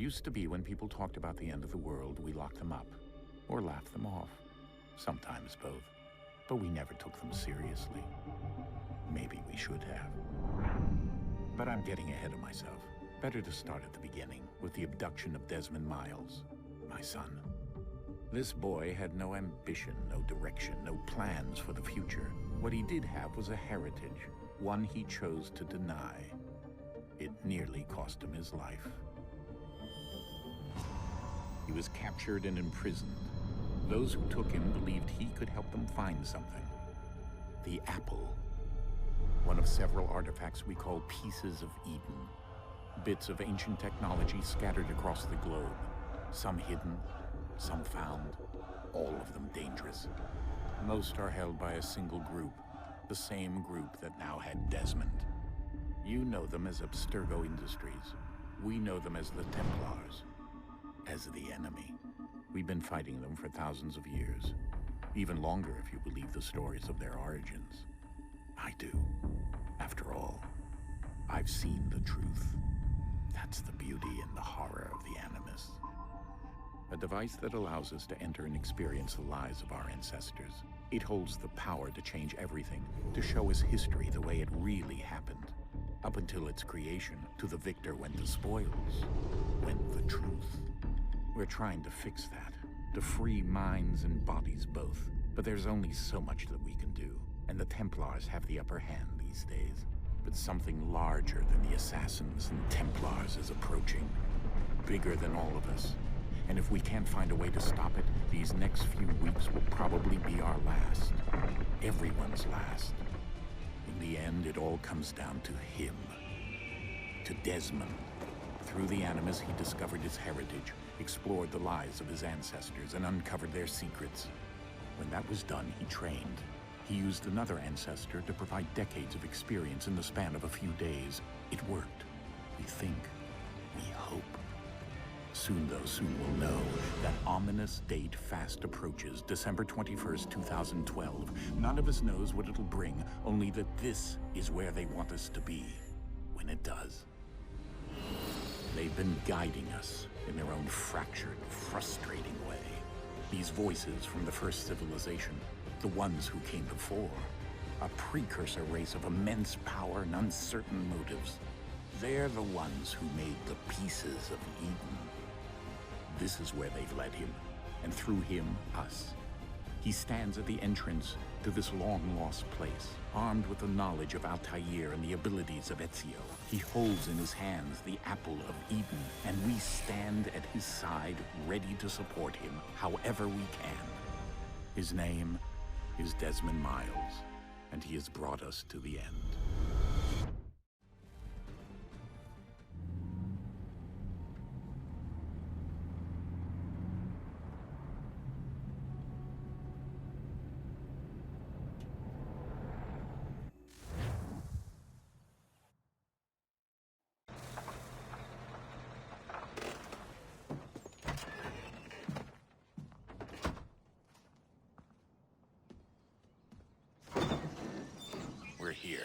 used to be when people talked about the end of the world, we locked them up, or laughed them off. Sometimes both. But we never took them seriously. Maybe we should have. But I'm getting ahead of myself. Better to start at the beginning, with the abduction of Desmond Miles, my son. This boy had no ambition, no direction, no plans for the future. What he did have was a heritage, one he chose to deny. It nearly cost him his life. He was captured and imprisoned. Those who took him believed he could help them find something. The apple. One of several artifacts we call Pieces of Eden. Bits of ancient technology scattered across the globe. Some hidden, some found, all of them dangerous. Most are held by a single group, the same group that now had Desmond. You know them as Abstergo Industries. We know them as the Templars, as the enemy. We've been fighting them for thousands of years. Even longer if you believe the stories of their origins. I do. After all, I've seen the truth. That's the beauty and the horror of the Animus. A device that allows us to enter and experience the lives of our ancestors. It holds the power to change everything, to show us history the way it really happened. Up until its creation, to the victor went the spoils, went the truth. We're trying to fix that, to free minds and bodies both. But there's only so much that we can do, and the Templars have the upper hand these days. But something larger than the Assassins and Templars is approaching, bigger than all of us. And if we can't find a way to stop it, these next few weeks will probably be our last. Everyone's last. In the end, it all comes down to him. To Desmond. Through the Animus, he discovered his heritage, explored the lives of his ancestors, and uncovered their secrets. When that was done, he trained. He used another ancestor to provide decades of experience in the span of a few days. It worked. We think. We hope. Soon we'll know. That ominous date fast approaches, December 21st, 2012. None of us knows what it'll bring, only that this is where they want us to be, when it does. They've been guiding us in their own fractured, frustrating way. These voices from the first civilization, the ones who came before, a precursor race of immense power and uncertain motives. They're the ones who made the Pieces of Eden. This is where they've led him, and through him, us. He stands at the entrance to this long-lost place, armed with the knowledge of Altair and the abilities of Ezio. He holds in his hands the Apple of Eden, and we stand at his side, ready to support him however we can. His name is Desmond Miles, and he has brought us to the end. We're here.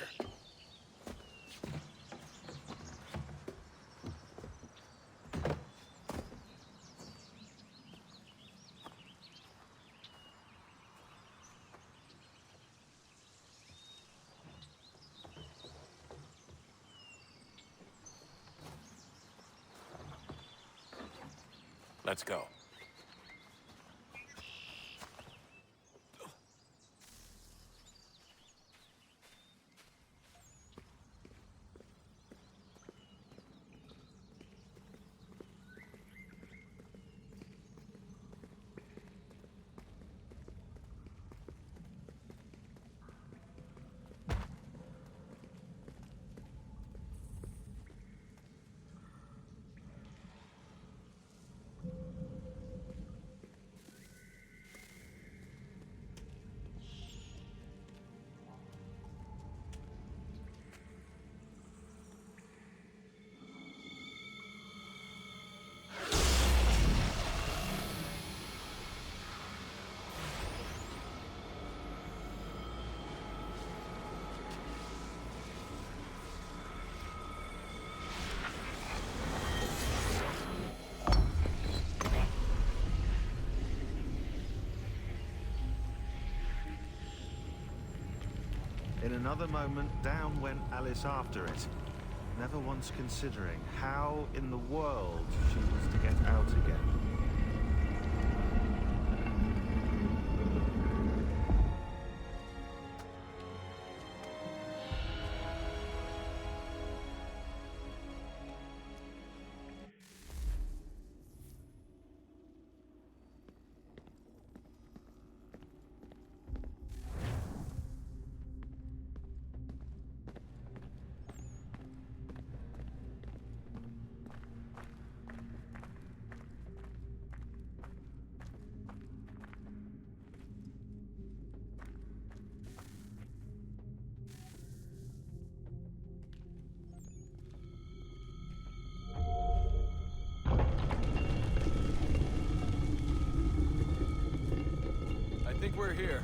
Let's go. another moment, down went Alice after it, never once considering how in the world she was to get out again. I think we're here.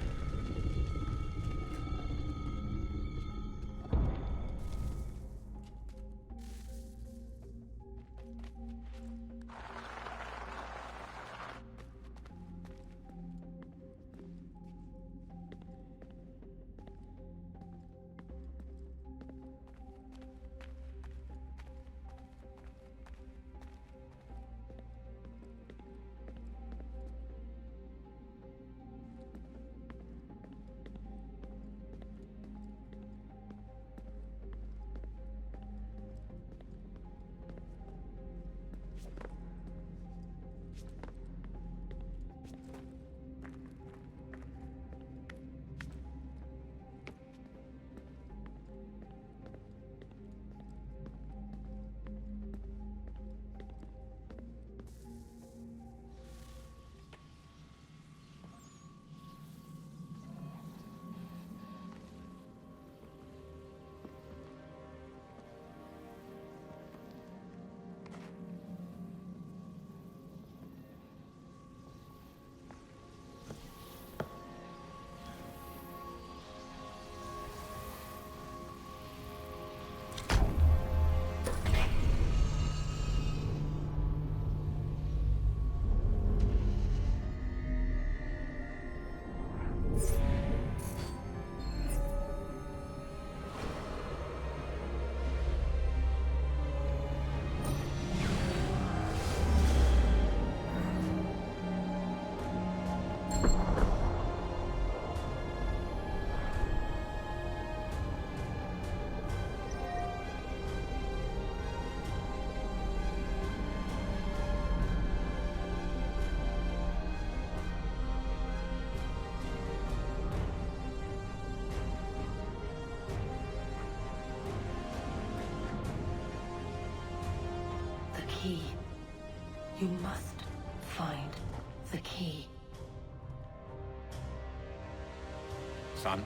Key. You must find the key. Son?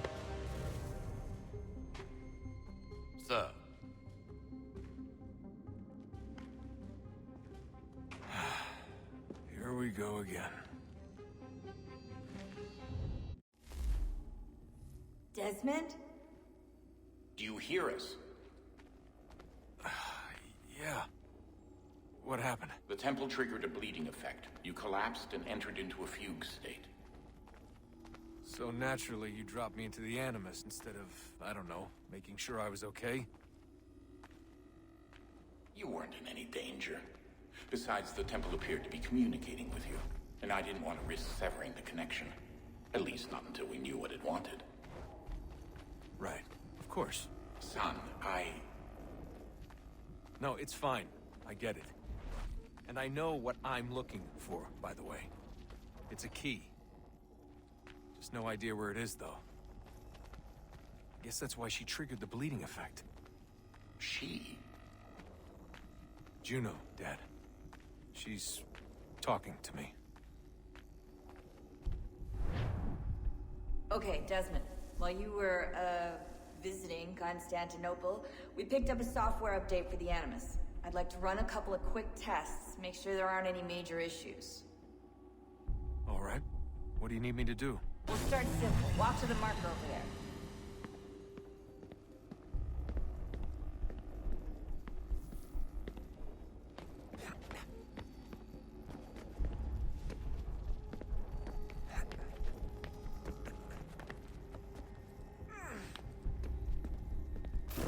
Sir. Here we go again. Desmond? Do you hear us? Yeah. What happened? The temple triggered a bleeding effect. You collapsed and entered into a fugue state. So naturally, you dropped me into the Animus instead of, I don't know, making sure I was okay? You weren't in any danger. Besides, the temple appeared to be communicating with you, and I didn't want to risk severing the connection. At least not until we knew what it wanted. Right. Of course. Son, No, it's fine. I get it. And I know what I'm looking for, by the way. It's a key. Just no idea where it is, though. Guess that's why she triggered the bleeding effect. She? Juno, Dad. She's talking to me. Okay, Desmond. While you were, visiting Constantinople, we picked up a software update for the Animus. I'd like to run a couple of quick tests, make sure there aren't any major issues. All right. What do you need me to do? We'll start simple. Walk to the marker over there.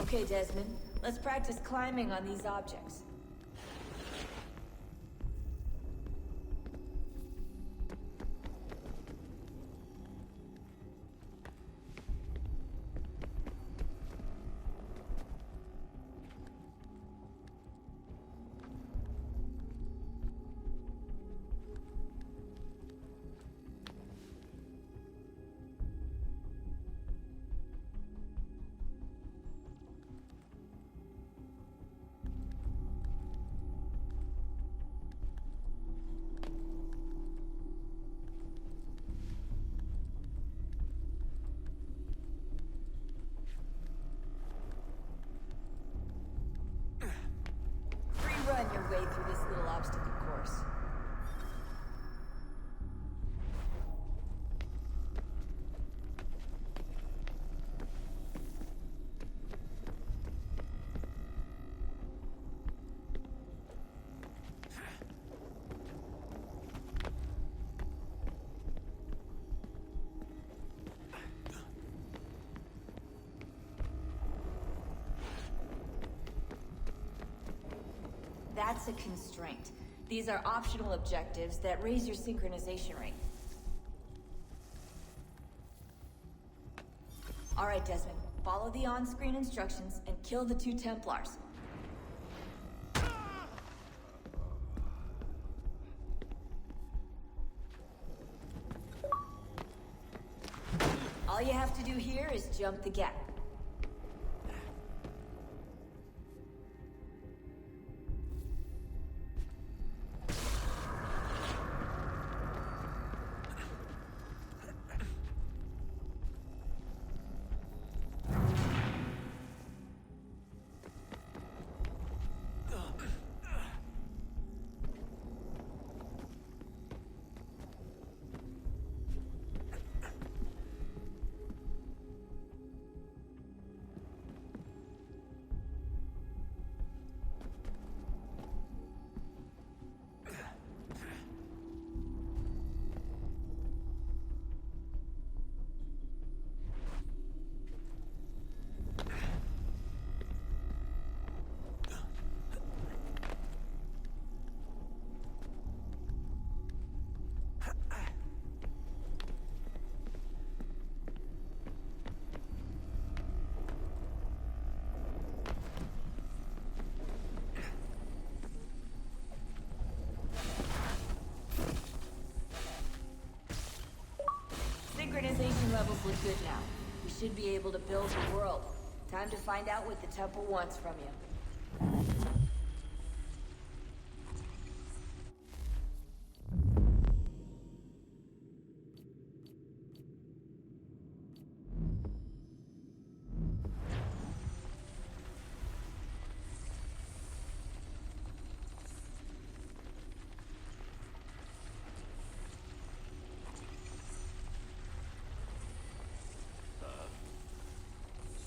Okay, Desmond. Let's practice climbing on these objects. Run your way through this little obstacle course. That's a constraint. These are optional objectives that raise your synchronization rate. All right, Desmond. Follow the on-screen instructions and kill the 2 Templars. All you have to do here is jump the gap. Synchronization levels look good now. We should be able to build the world. Time to find out what the temple wants from you.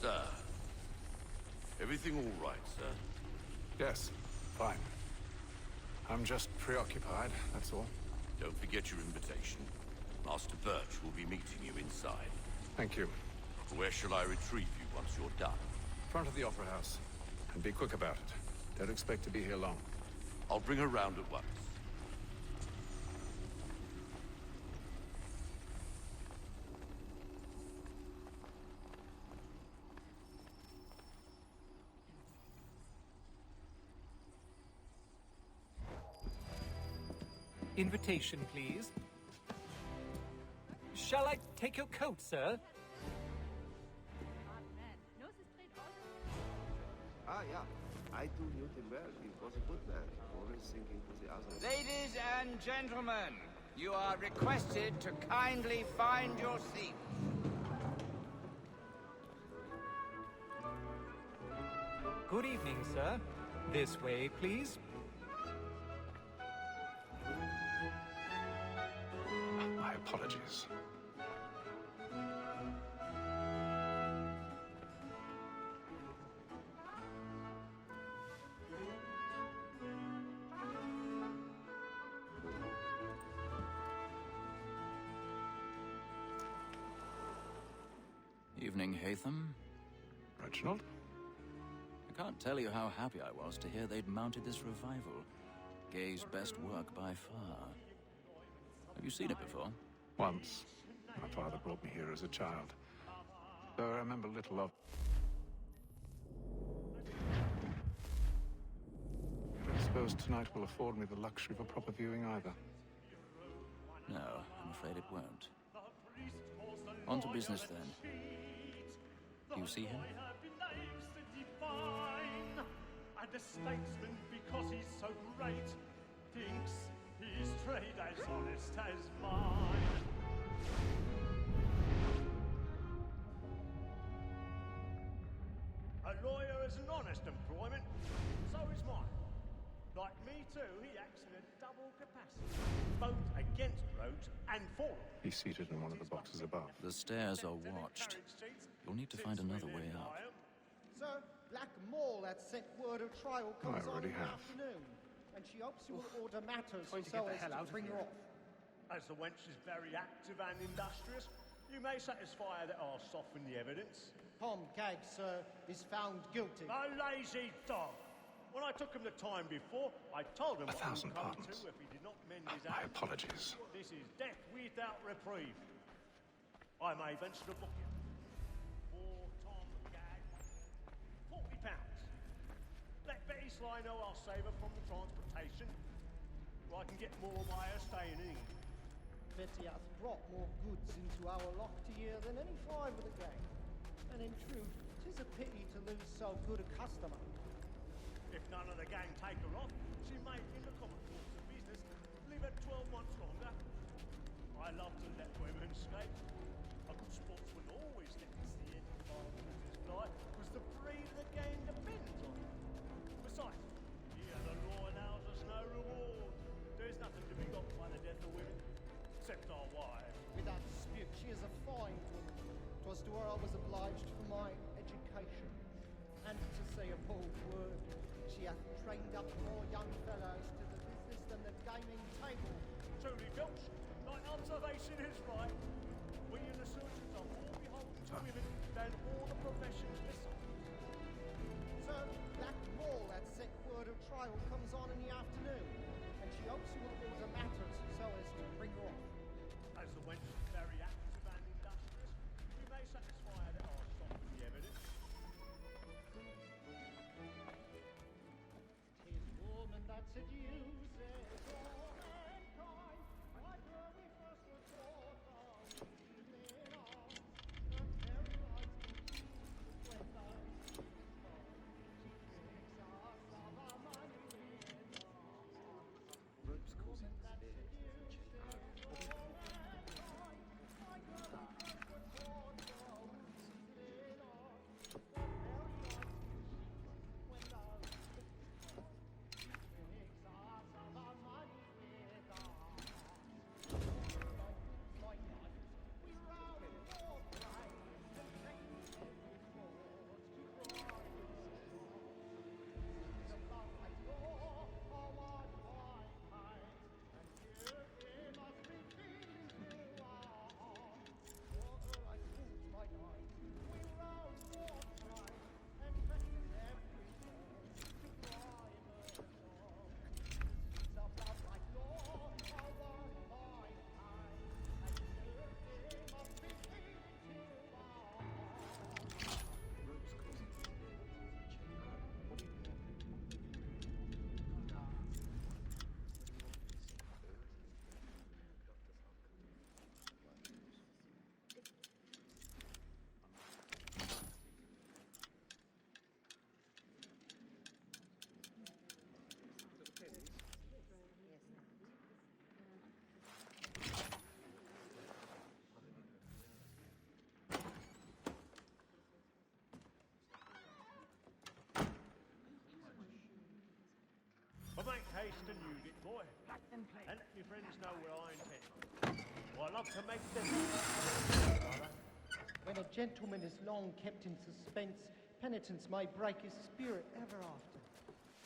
Sir. Everything all right, sir? Yes, fine. I'm just preoccupied, that's all. Don't forget your invitation. Master Birch will be meeting you inside. Thank you. Where shall I retrieve you once you're done? Front of the Opera House. And be quick about it. Don't expect to be here long. I'll bring her round at once. Invitation, please. Shall I take your coat, sir? Ah, yeah. I do knew him well. He was a good man, always thinking for the others. Ladies and gentlemen, you are requested to kindly find your seats. Good evening, sir. This way, please. My apologies. Evening, Haytham. Reginald? can't tell you how happy I was to hear they'd mounted this revival. Gay's best work by far. Have you seen it before? Once. My father brought me here as a child. Though I remember little of... I don't suppose tonight will afford me the luxury of a proper viewing either. No, I'm afraid it won't. On to business then. Do you see him? And a statesman, because he's so great, thinks his trade as honest as mine. A lawyer is an honest employment, so is mine. Like me too, he acts in a double capacity, both against rogues and for them. He's seated in one of the boxes above. The stairs are watched. You'll need to find another way out. Sir, Black Mall had sent word of trial comes on in the have. afternoon, and she hopes you will order matters Trying to so get the as hell to out of bring her here. off. As the wench is very active and industrious, you may satisfy that I'll soften the evidence. Tom Gagg, sir, is found guilty. A lazy dog! When I took him the time before, I told him what he would 1,000 come pardons. to if he did not mend his My act. apologies. This is death without reprieve. I may venture to book you. For Tom Gagg, £40. Let Betty Sly know I'll save her from the transportation, or I can get more by her staying in. Betty hath brought more goods into our lofty year than any five of the gang. And in truth, 'tis a pity to lose so good a customer. If none of the gang take her off, she may, in the common course of business, live at 12 months longer. I love to let women escape. A good sportsman always lets the end of our business fly, because the breed of the game depends on it. Besides, here the law allows us no reward. There's nothing to be got by the death of women, except our wives. Without dispute, she is a fine woman. 'Twas to her I was obliged for my education. And to say a bold word, she hath trained up more young fellows to the business than the gaming table. Truly, Filch, thy observation is right. We in the surgeons are more beholden to women than all the professions besides. Sir, Black Mall had sent word of trial comes on in the afternoon, and she hopes you will order matters so as to bring her off. As the wench is very active and industrious, we may satisfy her that I'll soften the evidence. Tis woman that seduces all mankind, like her we first were taught of evening on. Her fairy lights confuse the splendor. She makes us of our money with Ropes causing that seduces all mankind, like her we first were taught of evening on. But make haste and use it, boy. And let your friends know where I intend. Well, I love to make them. When a gentleman is long kept in suspense, penitence may break his spirit ever after.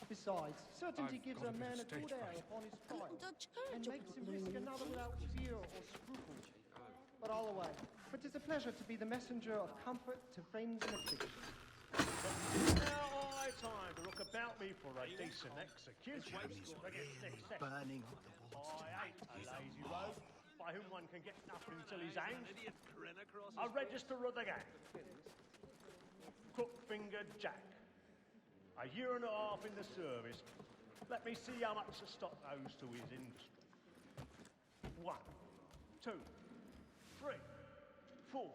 Besides, certainty I've gives got a a bit man of a good stage air fright. upon his file, and makes him risk another without fear or scruple. But all away, for 'tis a pleasure to be the messenger of comfort to friends in affliction. Now I, Tom for a decent execution. Burning. I hate a lazy rogue by whom one can get nothing till he's hanged. A register of the gang. Crook-fingered Jack. A year and a half in the service. Let me see how much the stock owes to his industry. 1, 2, 3, 4.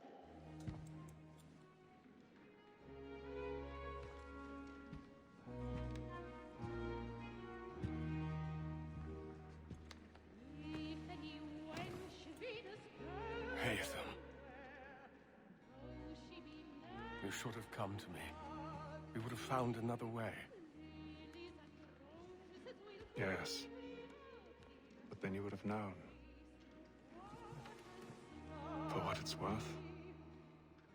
Haytham. You should have come to me. We would have found another way. Yes. But then you would have known. For what it's worth,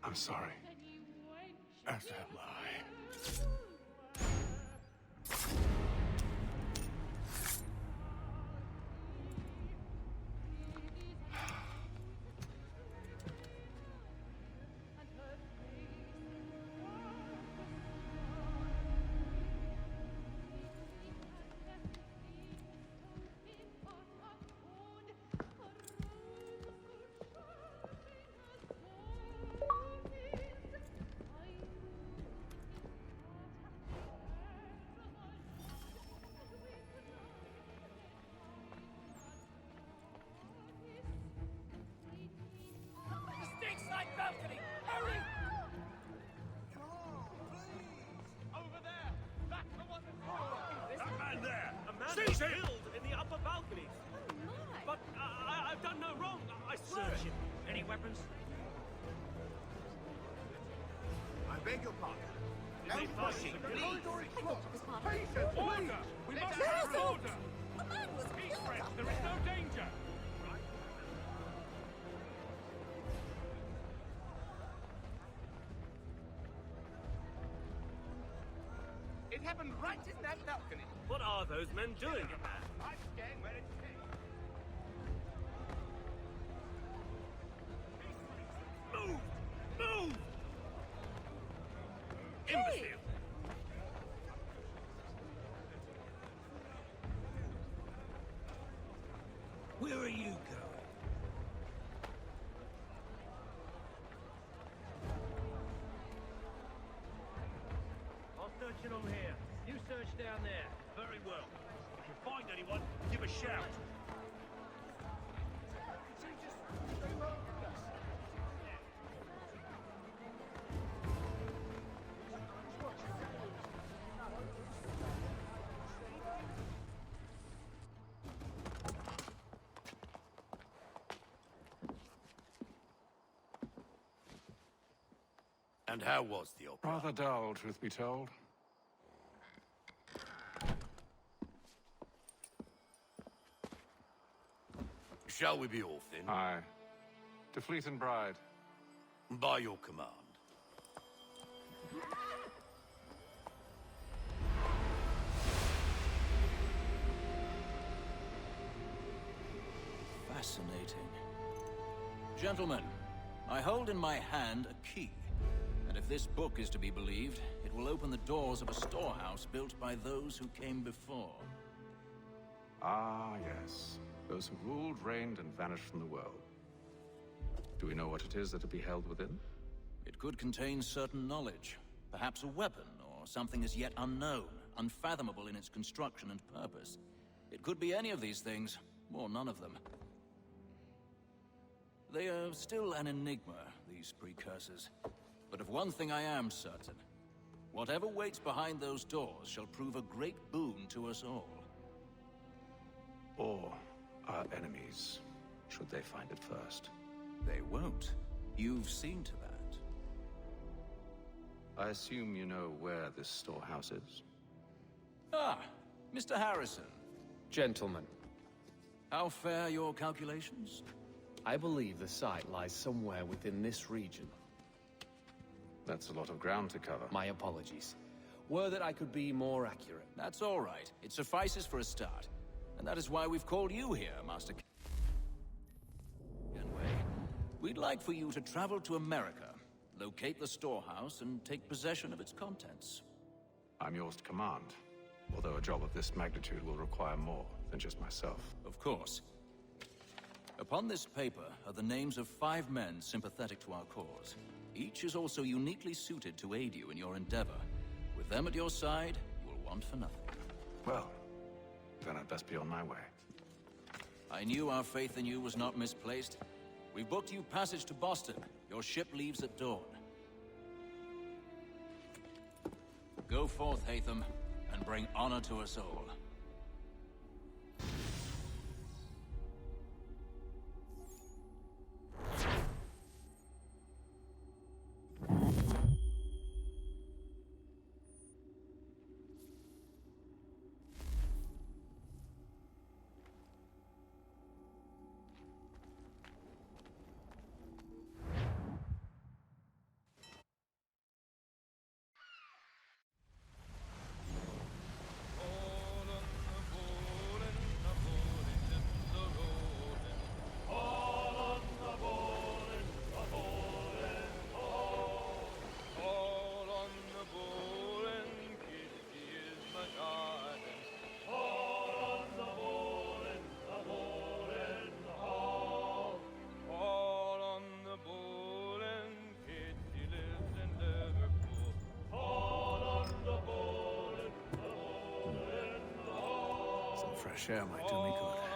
I'm sorry. As am I. Balcony! Hurry! Over there! That's the one that's... That man there! A man Seize was him! killed in the upper balcony. But I've done no wrong. I swear. Search him. Any weapons? I beg your pardon. No pushing, please! Order! We must have order! The man was Peace, friends. There is no danger. It happened right in that balcony. What are those men doing? I'm staying where it's safe. Move! Move! Imbecile! Where are you going? I'll search it on here. You search down there. Very well. If you find anyone, give a shout. And how was the opera? Rather dull, truth be told. Shall we be off then? Aye. To Fleet and Bride. By your command. Fascinating. Gentlemen, I hold in my hand a key. And if this book is to be believed, it will open the doors of a storehouse built by those who came before. Ah, yes. Those who ruled, reigned, and vanished from the world. Do we know what it is that will be held within? It could contain certain knowledge. Perhaps a weapon, or something as yet unknown, unfathomable in its construction and purpose. It could be any of these things, or none of them. They are still an enigma, these precursors. But of one thing I am certain. Whatever waits behind those doors shall prove a great boon to us all. Or our enemies, should they find it first. They won't. You've seen to that. I assume you know where this storehouse is? Ah, Mr. Harrison. Gentlemen. How fare your calculations? I believe the site lies somewhere within this region. That's a lot of ground to cover. My apologies. Were that I could be more accurate. That's all right. It suffices for a start. And that is why we've called you here, Master Kenway. We'd like for you to travel to America, locate the storehouse, and take possession of its contents. I'm yours to command. Although a job of this magnitude will require more than just myself. Of course. Upon this paper are the names of 5 men sympathetic to our cause. Each is also uniquely suited to aid you in your endeavor. With them at your side, you will want for nothing. Well, then I'd best be on my way. I knew our faith in you was not misplaced. We've booked you passage to Boston. Your ship leaves at dawn. Go forth, Hatham, and bring honor to us all. Fresh air might do me good.